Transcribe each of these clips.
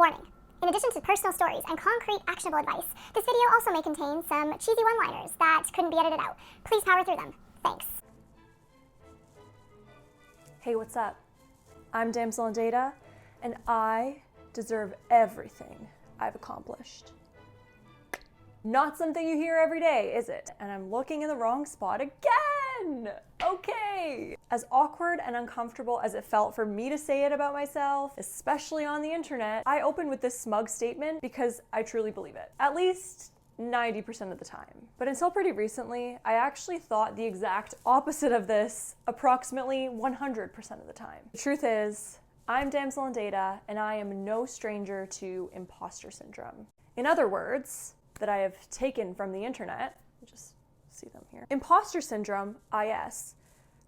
Warning. In addition to personal stories and concrete actionable advice, this video also may contain some cheesy one-liners that couldn't be edited out. Please power through them. Thanks. Hey, what's up? I'm Damsel in Data, and I deserve everything I've accomplished. Not something you hear every day, is it? And I'm looking in the wrong spot again! Okay! As awkward and uncomfortable as it felt for me to say it about myself, especially on the internet, I opened with this smug statement because I truly believe it. At least 90% of the time. But until pretty recently, I actually thought the exact opposite of this approximately 100% of the time. The truth is, I'm Damsel in Data, and I am no stranger to imposter syndrome. In other words, that I have taken from the internet, just see them here. Imposter syndrome, IS,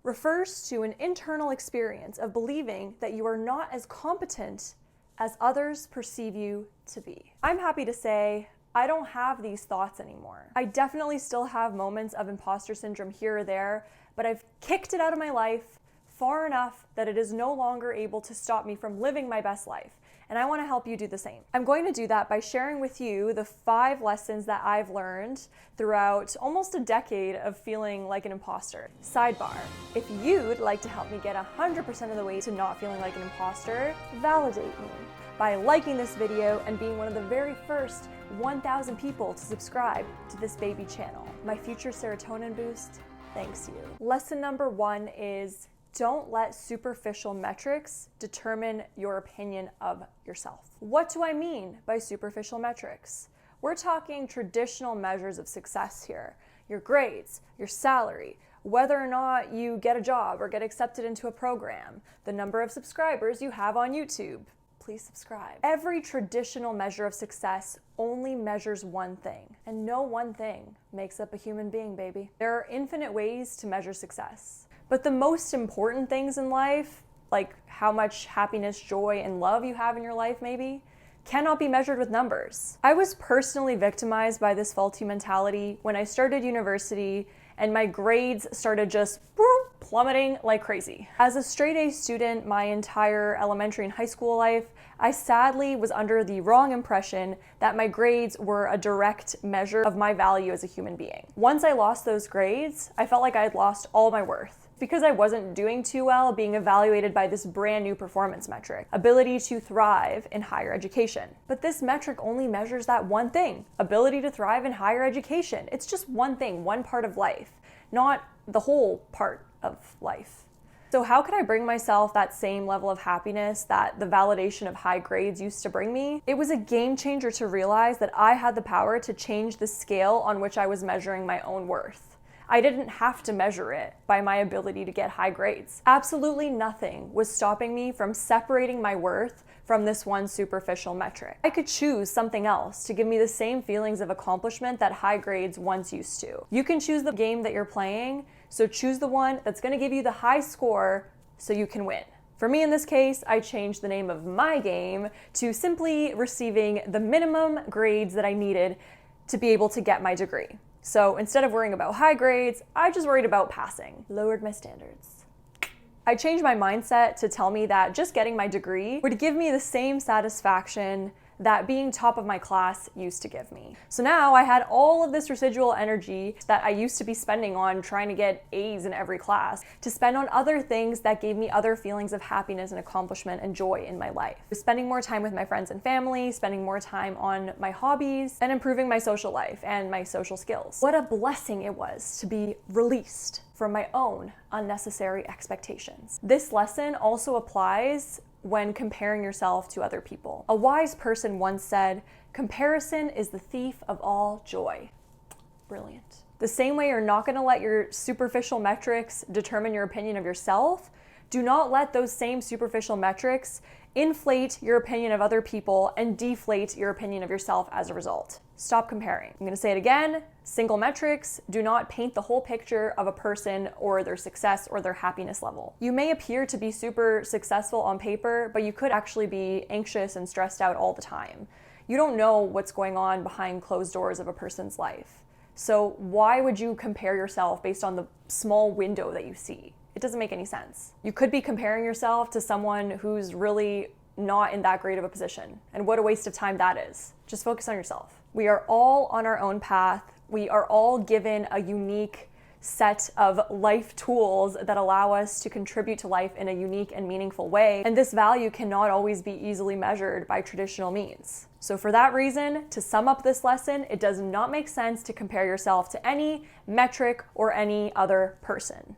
refers to an internal experience of believing that you are not as competent as others perceive you to be. I'm happy to say I don't have these thoughts anymore. I definitely still have moments of imposter syndrome here or there, but I've kicked it out of my life far enough that it is no longer able to stop me from living my best life. And I want to help you do the same. I'm going to do that by sharing with you the 5 lessons that I've learned throughout almost a decade of feeling like an imposter. Sidebar, if you'd like to help me get 100% of the way to not feeling like an imposter, validate me by liking this video and being one of the very first 1,000 people to subscribe to this baby channel. My future serotonin boost, thanks you. Lesson number 1 is don't let superficial metrics determine your opinion of yourself. What do I mean by superficial metrics? We're talking traditional measures of success here. Your grades, your salary, whether or not you get a job or get accepted into a program, the number of subscribers you have on YouTube. Please subscribe. Every traditional measure of success only measures one thing, and no one thing makes up a human being, baby. There are infinite ways to measure success. But the most important things in life, like how much happiness, joy, and love you have in your life maybe, cannot be measured with numbers. I was personally victimized by this faulty mentality when I started university and my grades started just plummeting like crazy. As a straight A student my entire elementary and high school life, I sadly was under the wrong impression that my grades were a direct measure of my value as a human being. Once I lost those grades, I felt like I had lost all my worth. Because I wasn't doing too well being evaluated by this brand new performance metric, ability to thrive in higher education. But this metric only measures that one thing, ability to thrive in higher education. It's just one thing, one part of life, not the whole part of life. So how could I bring myself that same level of happiness that the validation of high grades used to bring me? It was a game changer to realize that I had the power to change the scale on which I was measuring my own worth. I didn't have to measure it by my ability to get high grades. Absolutely nothing was stopping me from separating my worth from this one superficial metric. I could choose something else to give me the same feelings of accomplishment that high grades once used to. You can choose the game that you're playing, so choose the one that's going to give you the high score so you can win. For me in this case, I changed the name of my game to simply receiving the minimum grades that I needed to be able to get my degree. So instead of worrying about high grades, I just worried about passing. Lowered my standards. I changed my mindset to tell me that just getting my degree would give me the same satisfaction that being top of my class used to give me. So now I had all of this residual energy that I used to be spending on trying to get A's in every class to spend on other things that gave me other feelings of happiness and accomplishment and joy in my life. Spending more time with my friends and family, spending more time on my hobbies, and improving my social life and my social skills. What a blessing it was to be released from my own unnecessary expectations. This lesson also applies when comparing yourself to other people. A wise person once said, "Comparison is the thief of all joy." Brilliant. The same way you're not gonna let your superficial metrics determine your opinion of yourself, do not let those same superficial metrics inflate your opinion of other people and deflate your opinion of yourself as a result. Stop comparing. I'm gonna say it again, single metrics do not paint the whole picture of a person or their success or their happiness level. You may appear to be super successful on paper, but you could actually be anxious and stressed out all the time. You don't know what's going on behind closed doors of a person's life. So why would you compare yourself based on the small window that you see? It doesn't make any sense. You could be comparing yourself to someone who's really not in that great of a position. And what a waste of time that is. Just focus on yourself. We are all on our own path. We are all given a unique set of life tools that allow us to contribute to life in a unique and meaningful way. And this value cannot always be easily measured by traditional means. So for that reason, to sum up this lesson, it does not make sense to compare yourself to any metric or any other person.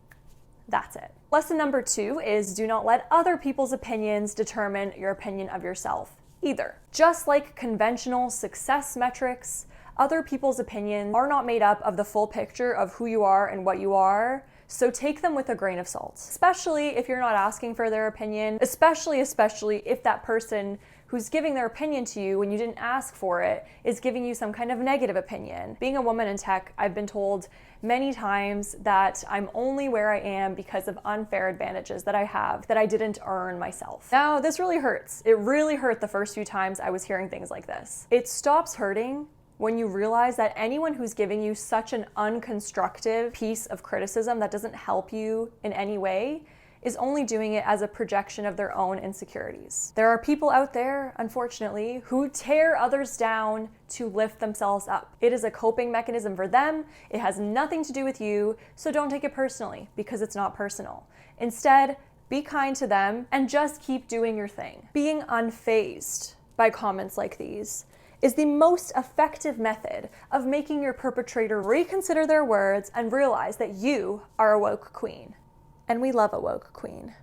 That's it. Lesson number 2 is do not let other people's opinions determine your opinion of yourself either. Just like conventional success metrics, other people's opinions are not made up of the full picture of who you are and what you are, so take them with a grain of salt. Especially if you're not asking for their opinion, especially if that person who's giving their opinion to you when you didn't ask for it is giving you some kind of negative opinion. Being a woman in tech, I've been told many times that I'm only where I am because of unfair advantages that I have that I didn't earn myself. Now, this really hurts. It really hurt the first few times I was hearing things like this. It stops hurting when you realize that anyone who's giving you such an unconstructive piece of criticism that doesn't help you in any way is only doing it as a projection of their own insecurities. There are people out there, unfortunately, who tear others down to lift themselves up. It is a coping mechanism for them. It has nothing to do with you, so don't take it personally because it's not personal. Instead, be kind to them and just keep doing your thing. Being unfazed by comments like these is the most effective method of making your perpetrator reconsider their words and realize that you are a woke queen. And we love a woke queen.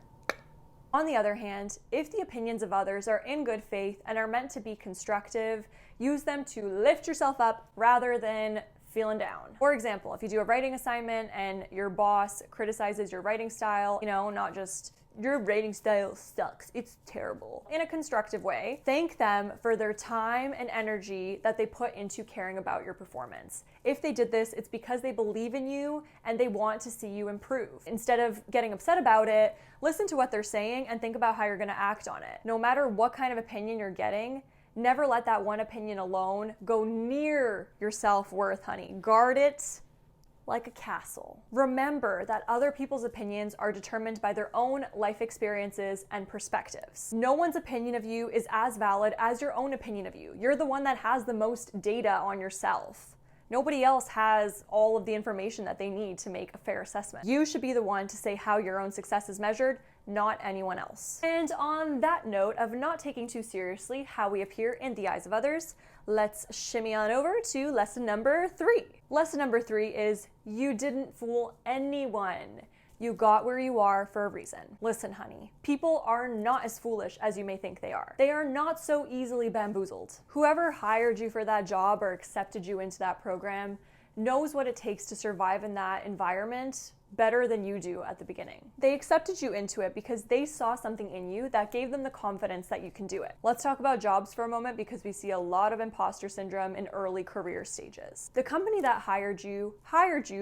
On the other hand, if the opinions of others are in good faith and are meant to be constructive, use them to lift yourself up rather than feeling down. For example, if you do a writing assignment and your boss criticizes your writing style, not just your writing style sucks, it's terrible, in a constructive way, thank them for their time and energy that they put into caring about your performance. If they did this, it's because they believe in you and they want to see you improve. Instead of getting upset about it, listen to what they're saying and think about how you're gonna act on it. No matter what kind of opinion you're getting, never let that one opinion alone go near your self-worth, honey. Guard it like a castle. Remember that other people's opinions are determined by their own life experiences and perspectives. No one's opinion of you is as valid as your own opinion of you. You're the one that has the most data on yourself. Nobody else has all of the information that they need to make a fair assessment. You should be the one to say how your own success is measured, not anyone else. And on that note of not taking too seriously how we appear in the eyes of others, let's shimmy on over to lesson number 3. Lesson number 3 is you didn't fool anyone. You got where you are for a reason. Listen, honey, people are not as foolish as you may think they are. They are not so easily bamboozled. Whoever hired you for that job or accepted you into that program knows what it takes to survive in that environment better than you do at the beginning. They accepted you into it because they saw something in you that gave them the confidence that you can do it. Let's talk about jobs for a moment because we see a lot of imposter syndrome in early career stages. The company that hired you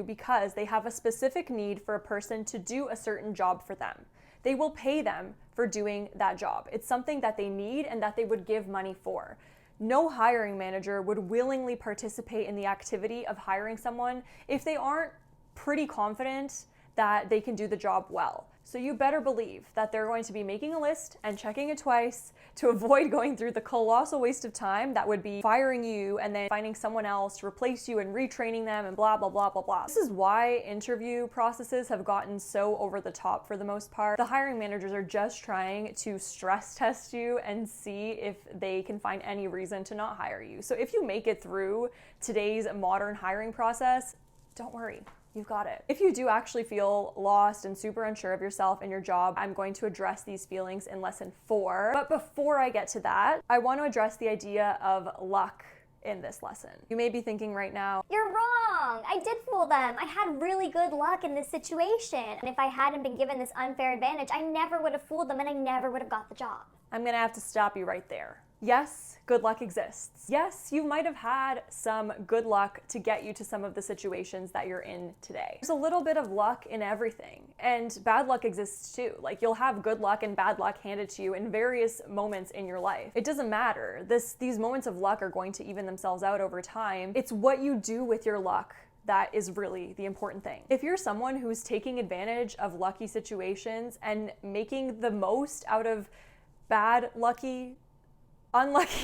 because they have a specific need for a person to do a certain job for them. They will pay them for doing that job. It's something that they need and that they would give money for. No hiring manager would willingly participate in the activity of hiring someone if they aren't pretty confident that they can do the job well. So you better believe that they're going to be making a list and checking it twice to avoid going through the colossal waste of time that would be firing you and then finding someone else to replace you and retraining them and blah, blah, blah, blah, blah. This is why interview processes have gotten so over the top for the most part. The hiring managers are just trying to stress test you and see if they can find any reason to not hire you. So if you make it through today's modern hiring process, don't worry. You've got it. If you do actually feel lost and super unsure of yourself and your job, I'm going to address these feelings in lesson 4. But before I get to that, I want to address the idea of luck in this lesson. You may be thinking right now, You're wrong. I did fool them. I had really good luck in this situation. And if I hadn't been given this unfair advantage, I never would have fooled them and I never would have got the job. I'm gonna have to stop you right there. Yes, good luck exists. Yes, you might have had some good luck to get you to some of the situations that you're in today. There's a little bit of luck in everything, and bad luck exists too. Like, you'll have good luck and bad luck handed to you in various moments in your life. It doesn't matter. These moments of luck are going to even themselves out over time. It's what you do with your luck that is really the important thing. If you're someone who's taking advantage of lucky situations and making the most out of unlucky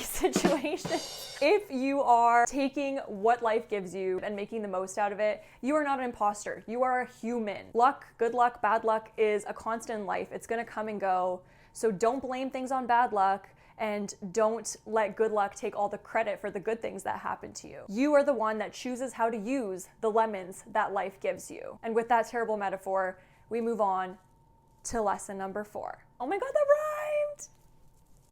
situations. If you are taking what life gives you and making the most out of it, you are not an imposter. You are a human. Luck, good luck, bad luck is a constant in life. It's gonna come and go. So don't blame things on bad luck, and don't let good luck take all the credit for the good things that happen to you. You are the one that chooses how to use the lemons that life gives you. And with that terrible metaphor, we move on to lesson number 4. Oh my God, that rhymed!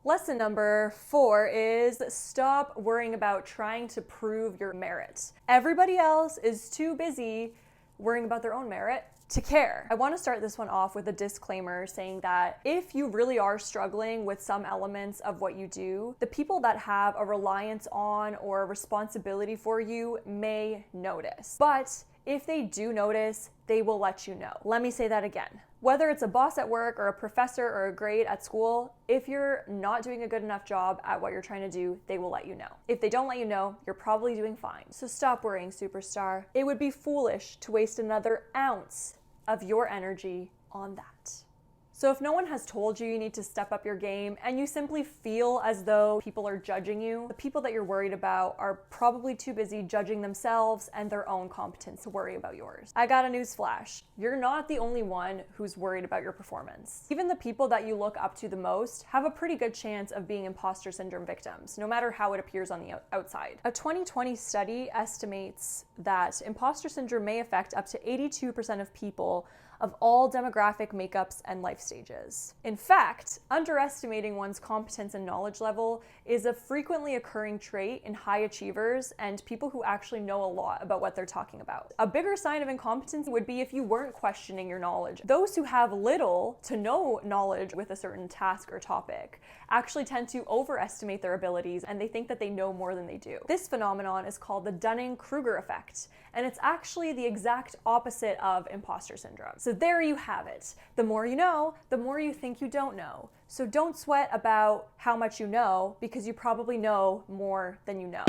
Lesson number 4 is stop worrying about trying to prove your merit. Everybody else is too busy worrying about their own merit to care. I want to start this one off with a disclaimer saying that if you really are struggling with some elements of what you do, the people that have a reliance on or a responsibility for you may notice. But if they do notice, they will let you know. Let me say that again. Whether it's a boss at work or a professor or a grade at school, if you're not doing a good enough job at what you're trying to do, they will let you know. If they don't let you know, you're probably doing fine. So stop worrying, superstar. It would be foolish to waste another ounce of your energy on that. So if no one has told you you need to step up your game and you simply feel as though people are judging you, the people that you're worried about are probably too busy judging themselves and their own competence to worry about yours. I got a news flash. You're not the only one who's worried about your performance. Even the people that you look up to the most have a pretty good chance of being imposter syndrome victims, no matter how it appears on the outside. A 2020 study estimates that imposter syndrome may affect up to 82% of people of all demographic makeups and life stages. In fact, underestimating one's competence and knowledge level is a frequently occurring trait in high achievers and people who actually know a lot about what they're talking about. A bigger sign of incompetence would be if you weren't questioning your knowledge. Those who have little to no knowledge with a certain task or topic actually tend to overestimate their abilities and they think that they know more than they do. This phenomenon is called the Dunning-Kruger effect, and it's actually the exact opposite of imposter syndrome. So there you have it. The more you know, the more you think you don't know. So don't sweat about how much you know, because you probably know more than you know.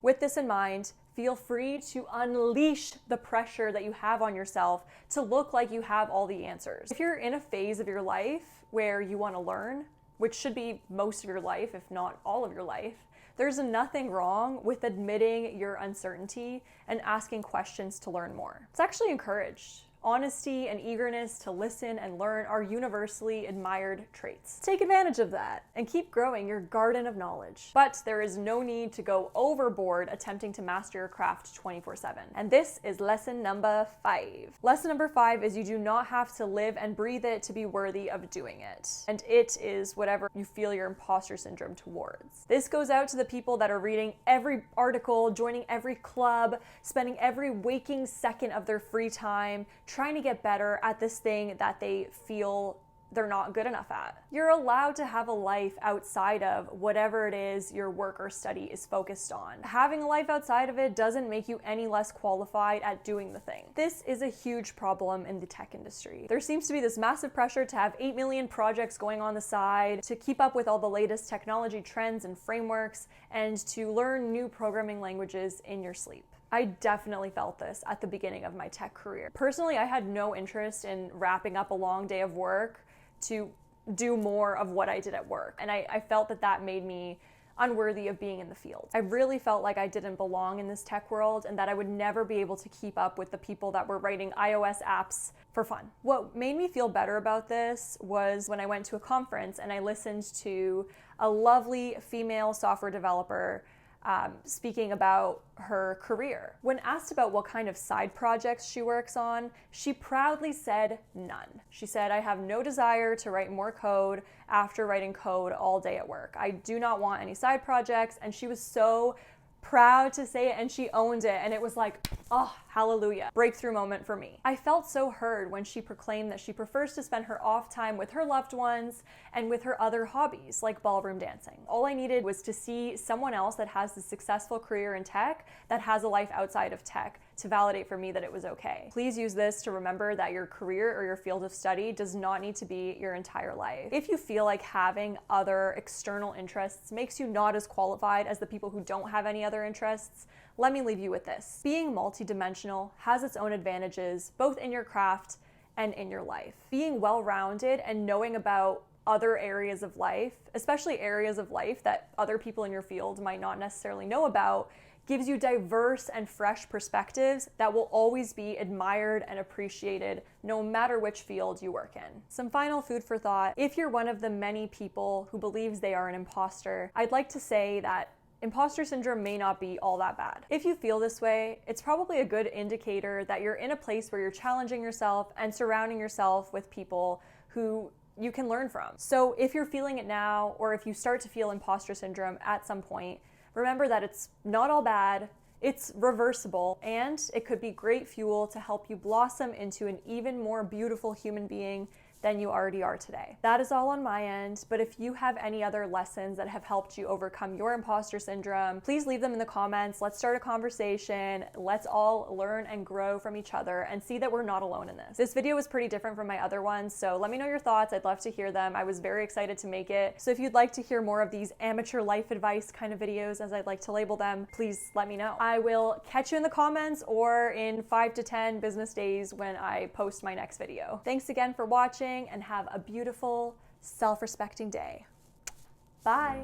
With this in mind, feel free to unleash the pressure that you have on yourself to look like you have all the answers. If you're in a phase of your life where you want to learn, which should be most of your life, if not all of your life, there's nothing wrong with admitting your uncertainty and asking questions to learn more. It's actually encouraged. Honesty and eagerness to listen and learn are universally admired traits. Take advantage of that and keep growing your garden of knowledge. But there is no need to go overboard attempting to master your craft 24/7. And this is lesson number 5. Lesson number 5 is you do not have to live and breathe it to be worthy of doing it. And it is whatever you feel your imposter syndrome towards. This goes out to the people that are reading every article, joining every club, spending every waking second of their free time trying to get better at this thing that they feel they're not good enough at. You're allowed to have a life outside of whatever it is your work or study is focused on. Having a life outside of it doesn't make you any less qualified at doing the thing. This is a huge problem in the tech industry. There seems to be this massive pressure to have 8 million projects going on the side, to keep up with all the latest technology trends and frameworks, and to learn new programming languages in your sleep. I definitely felt this at the beginning of my tech career. Personally, I had no interest in wrapping up a long day of work to do more of what I did at work. And I felt that that made me unworthy of being in the field. I really felt like I didn't belong in this tech world and that I would never be able to keep up with the people that were writing iOS apps for fun. What made me feel better about this was when I went to a conference and I listened to a lovely female software developer speaking about her career. When asked about what kind of side projects she works on, she proudly said none. She said, "I have no desire to write more code after writing code all day at work. I do not want any side projects." And she was so proud to say it and she owned it. And it was like, oh, hallelujah. Breakthrough moment for me. I felt so heard when she proclaimed that she prefers to spend her off time with her loved ones and with her other hobbies like ballroom dancing. All I needed was to see someone else that has a successful career in tech that has a life outside of tech to validate for me that it was okay. Please use this to remember that your career or your field of study does not need to be your entire life. If you feel like having other external interests makes you not as qualified as the people who don't have any other interests, let me leave you with this. Being multidimensional has its own advantages, both in your craft and in your life. Being well-rounded and knowing about other areas of life, especially areas of life that other people in your field might not necessarily know about, gives you diverse and fresh perspectives that will always be admired and appreciated no matter which field you work in. Some final food for thought. If you're one of the many people who believes they are an imposter, I'd like to say that imposter syndrome may not be all that bad. If you feel this way, it's probably a good indicator that you're in a place where you're challenging yourself and surrounding yourself with people who you can learn from. So if you're feeling it now, or if you start to feel imposter syndrome at some point, remember that it's not all bad, it's reversible, and it could be great fuel to help you blossom into an even more beautiful human being than you already are today. That is all on my end, but if you have any other lessons that have helped you overcome your imposter syndrome, please leave them in the comments. Let's start a conversation. Let's all learn and grow from each other and see that we're not alone in this. This video was pretty different from my other ones, so let me know your thoughts. I'd love to hear them. I was very excited to make it. So if you'd like to hear more of these amateur life advice kind of videos, as I'd like to label them, please let me know. I will catch you in the comments or in 5 to 10 business days when I post my next video. Thanks again for watching, and have a beautiful, self-respecting day. Bye.